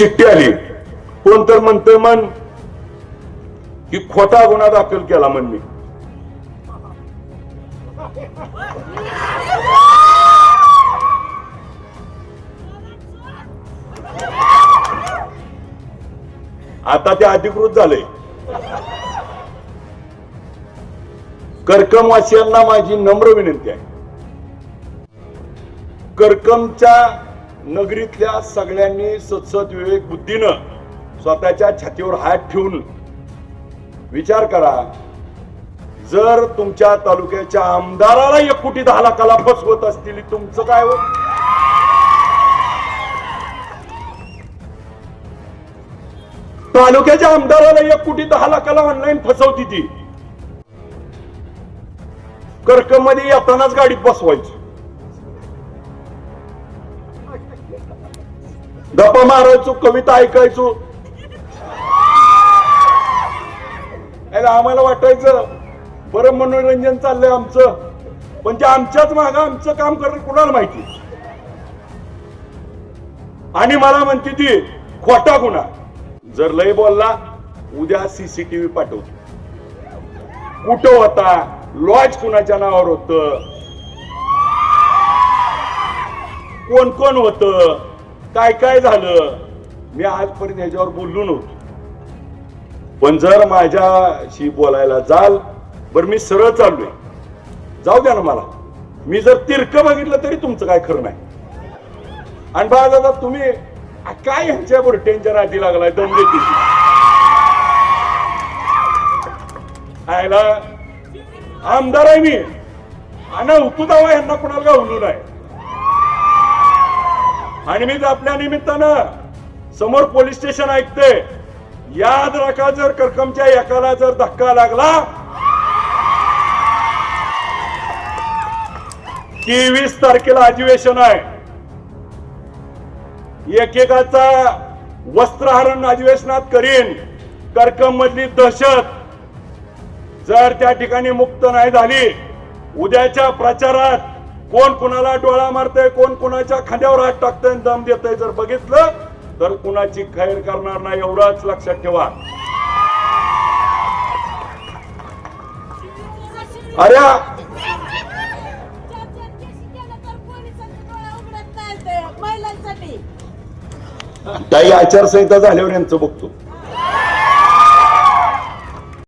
चिठ्ठी आली. कोण तर म्हणतोय मन की खोटा गुन्हा दाखल केला म्हणणे. आता ते अधिकृत झाले. करकमवासियांना माझी नम्र विनंती आहे, करकमच्या नगरीतल्या सगळ्यांनी सत्सद विवेक बुद्धीनं स्वतःच्या छातीवर हात ठेवून विचार करा. जर तुमच्या तालुक्याच्या आमदाराला 1 कोटी 10 लाखाला फसवत असतील, तुमचं काय हो? तालुक्याच्या आमदाराला 1 कोटी 10 लाखाला ऑनलाईन फसवती ती. करकम मध्ये येतानाच गाडीत बसवायची, गप्पा मारायचो, कविता ऐकायचो. आम्हाला वाटायचं बरं मनोरंजन चाललंय आमचं, पण ते आमच्याच मागं आमचं काम करणं कुणाला माहिती. आणि मला म्हणते ती खोटा गुन्हा. जर लय बोलला उद्या सीसीटीव्ही पाठवतो. कुठं होता, लॉज कुणाच्या नावावर होत, कोण कोण होत, काय काय झालं, मी आजपर्यंत ह्याच्यावर बोललो नव्हतो. पण जर माझ्याशी बोलायला जाल, बरं मी सरळ चाललोय, जाऊ द्या ना मला. मी जर तिरकं बघितलं तरी तुमचं काय खरं नाही. आणि बघा दादा, तुम्ही काय ह्यांच्या बुरट्यांच्या राठी लागलाय, दम देते आयला. आमदार आहे मी, आणि उतू दावा यांना कुणाला गावलो नाही. आणि मी आपल्या निमित्तानं समोर पोलीस स्टेशन ऐकते. याद राखा, जर करकमच्या एकाला जर धक्का लागला, 23 तारखेला अधिवेशन आहे. एकेकाचा वस्त्रहरण अधिवेशनात करीन. करकम मधली दहशत जर त्या ठिकाणी मुक्त नाही झाली, उद्याच्या प्रचारात कोण कुणाला डोळा मारतय, कोण कुणाच्या खांद्यावर हात टाकतय, दम देतय, जर बघितलं तर कुणाची खैर करणार नाही, एवढाच लक्षात ठेवा. अरे काही आचारसंहिता झाल्यावर यांचं बघतो.